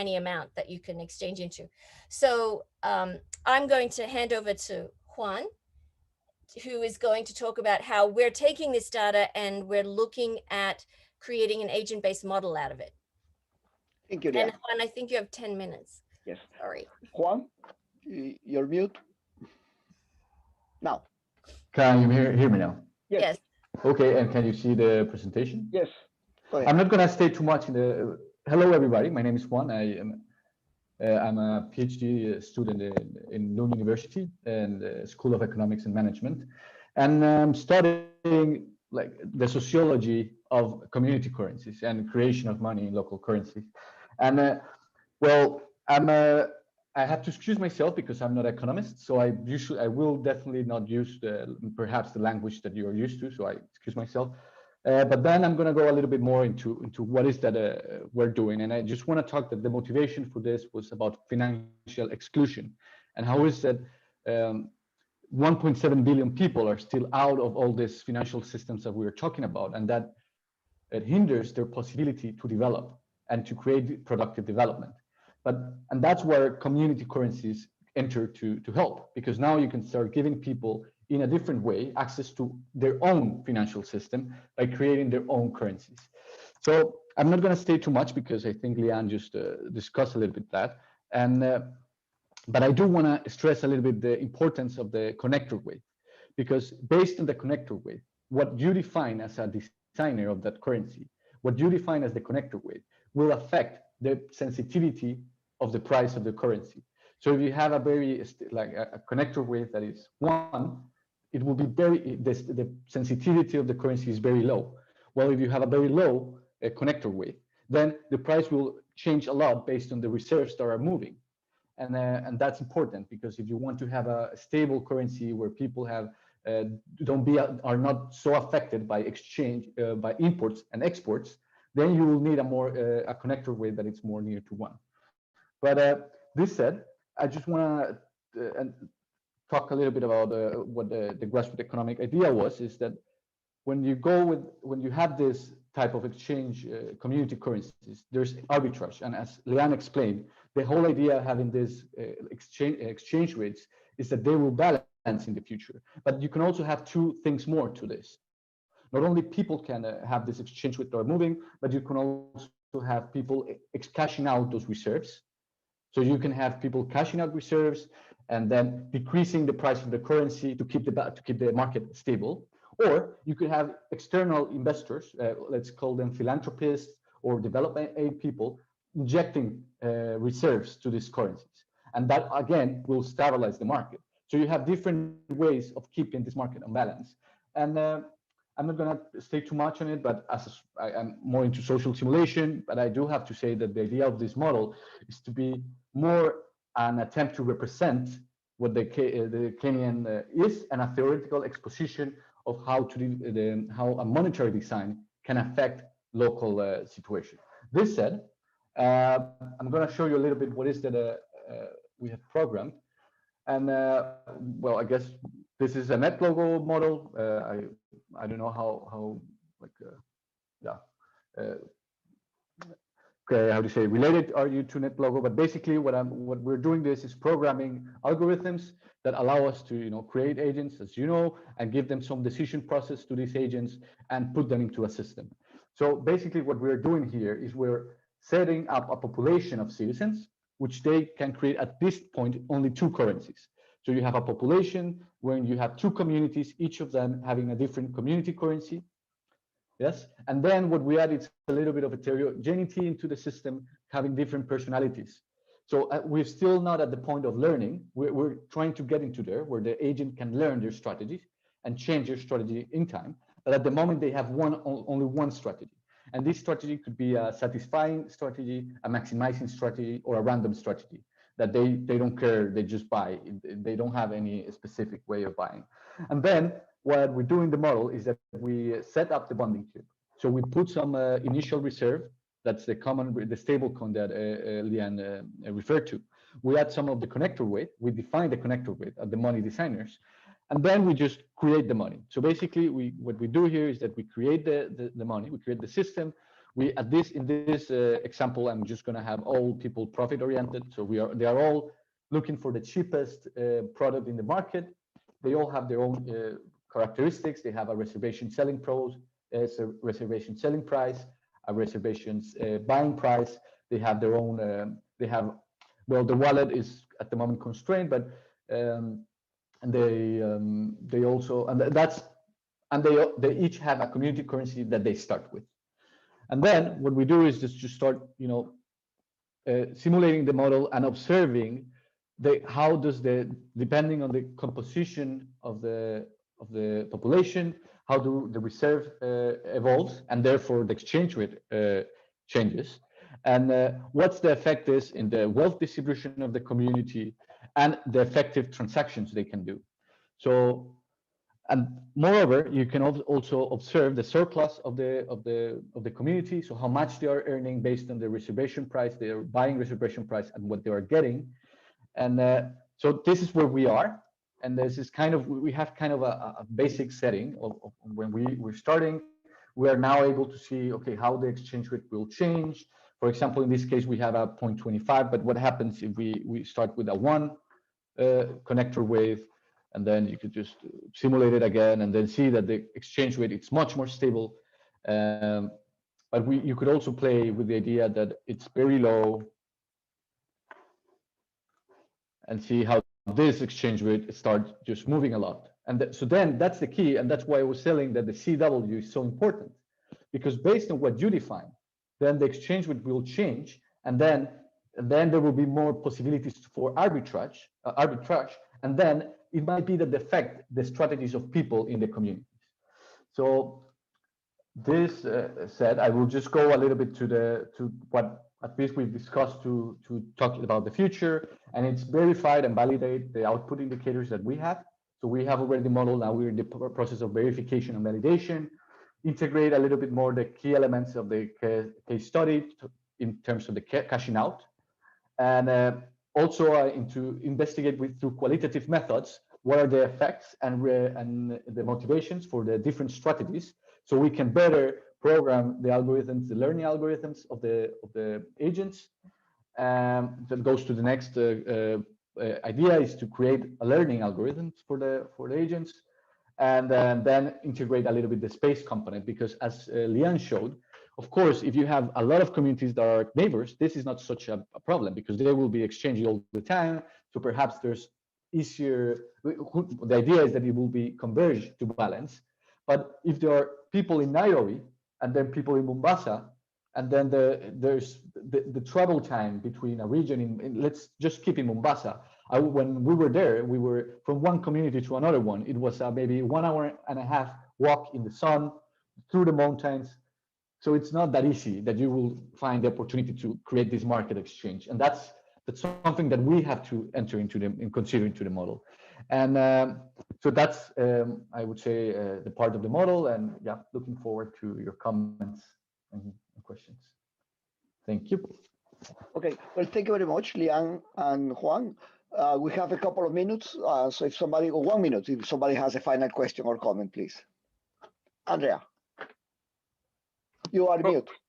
any amount that you can exchange into. So I'm going to hand over to Juan, who is going to talk about how we're taking this data and we're looking at creating an agent-based model out of it. Thank you, And Leanne. Juan, I think you have 10 minutes. Yes. Sorry. Juan, you're mute now. Can you hear me now? Yes. Yes. Okay, and can you see the presentation? Yes. Go ahead. I'm not going to stay too much in the. Hello, everybody. My name is Juan. I'm a PhD student in Lund University and School of Economics and Management, and I'm studying like the sociology of community currencies and creation of money in local currencies. And well, I have to excuse myself because I'm not an economist, so I will definitely not use perhaps the language that you're used to. So I excuse myself. But then I'm going to go a little bit more into what is that we're doing, and I just want to talk that the motivation for this was about financial exclusion, and how is that 1.7 billion people are still out of all these financial systems that we are talking about, and that it hinders their possibility to develop and to create productive development. And that's where community currencies enter to help, because now you can start giving people in a different way access to their own financial system by creating their own currencies. So I'm not going to stay too much because I think Leanne just discussed a little bit that. But I do want to stress a little bit the importance of the connector weight, because based on the connector weight, what you define as a designer of that currency, what you define as the connector weight will affect the sensitivity of the price of the currency. So if you have a very like a connector weight that is 1, it will be the sensitivity of the currency is very low. Well, if you have a very low connector weight, then the price will change a lot based on the reserves that are moving. And that's important, because if you want to have a stable currency where people have are not so affected by exchange by imports and exports, then you will need a connector weight that is more near to 1. But this said, I just want to talk a little bit about what the grassroots economic idea was, is that when you have this type of exchange community currencies, there's arbitrage. And as Leanne explained, the whole idea of having this exchange rates is that they will balance in the future. But you can also have 2 things more to this. Not only people can have this exchange rate that are moving, but you can also have people cashing out those reserves. So you can have people cashing out reserves and then decreasing the price of the currency to keep the market stable. Or you could have external investors, let's call them philanthropists or development aid people, injecting reserves to these currencies. And that, again, will stabilize the market. So you have different ways of keeping this market on balance. And I'm not going to stay too much on it, but I'm more into social simulation, but I do have to say that the idea of this model is to be more an attempt to represent what the Kenyan is, and a theoretical exposition of how a monetary design can affect local situation. This said, I'm going to show you a little bit what is that we have programmed. And well, I guess this is a NetLogo model. I don't know how like okay, how to say related are you to NetLogo? But basically, what we're doing this is programming algorithms that allow us to create agents, as you know, and give them some decision process to these agents and put them into a system. So basically, what we're doing here is we're setting up a population of citizens, which they can create at this point only 2 currencies. So you have a population where you have 2 communities, each of them having a different community currency. Yes, and then what we add is a little bit of heterogeneity into the system, having different personalities. So we're still not at the point of learning. We're trying to get into there where the agent can learn their strategies and change their strategy in time. But at the moment, they have only one strategy. And this strategy could be a satisfying strategy, a maximizing strategy, or a random strategy that they don't care, they just buy. They don't have any specific way of buying. And then what we do in the model is that we set up the bonding cube. So we put some initial reserve, that's the stable coin that Leanne referred to. We add some of the connector weight, we define the connector weight at the money designers, and then we just create the money. So basically, what we do here is that we create the money, we create the system, we at this in this example, I'm just going to have all people profit oriented. So they are all looking for the cheapest product in the market. They all have their own characteristics. They have a reservation selling pros, a reservation selling price, a reservations buying price. They have their own. Well, the wallet is at the moment constrained, but and they also they each have a community currency that they start with. And then what we do is just to start, simulating the model and observing how does depending on the composition of the population, how do the reserve evolves, and therefore the exchange rate changes, and what's the effect is in the wealth distribution of the community and the effective transactions they can do. So, and moreover, you can also observe the surplus of the community. So how much they are earning based on the reservation price, their buying reservation price, and what they are getting. And so this is where we are. And this is we have kind of a basic setting of when we're starting. We are now able to see, okay, how the exchange rate will change. For example, in this case, we have a 0.25, but what happens if we start with a 1 connector wave, and then you could just simulate it again and then see that the exchange rate is much more stable. But you could also play with the idea that it's very low and see how this exchange rate starts just moving a lot. And so then that's the key, and that's why I was saying that the CW is so important, because based on what you define, then the exchange rate will change, and then there will be more possibilities for arbitrage, and then it might be that affect the strategies of people in the communities. So this said, I will just go a little bit to what at least we've discussed to talk about the future, and it's verified and validate the output indicators that we have. So we have already the model. Now we're in the process of verification and validation. Integrate a little bit more the key elements of the case study in terms of the cashing out, and also into investigate through qualitative methods what are the effects and the motivations for the different strategies, so we can better program the algorithms, the learning algorithms of the agents. That goes to the next idea is to create a learning algorithms for the agents, and then integrate a little bit the space component, because as Leanne showed, of course, if you have a lot of communities that are neighbors, this is not such a problem, because they will be exchanging all the time. So perhaps there's easier, the idea is that it will be converged to balance. But if there are people in Nairobi and then people in Mombasa, and then there's the travel time between a region let's just keep in Mombasa. When we were there, we were from one community to another one. It was maybe 1.5 hours walk in the sun through the mountains. So it's not that easy that you will find the opportunity to create this market exchange, and that's something that we have to enter and consider into the model. And so that's I would say the part of the model, and yeah, looking forward to your comments and questions. Thank you. Okay, well, thank you very much, Leanne and Juan. We have a couple of minutes, so if somebody, or 1 minute, if somebody has a final question or comment, please. Andrea, you are mute. Yeah.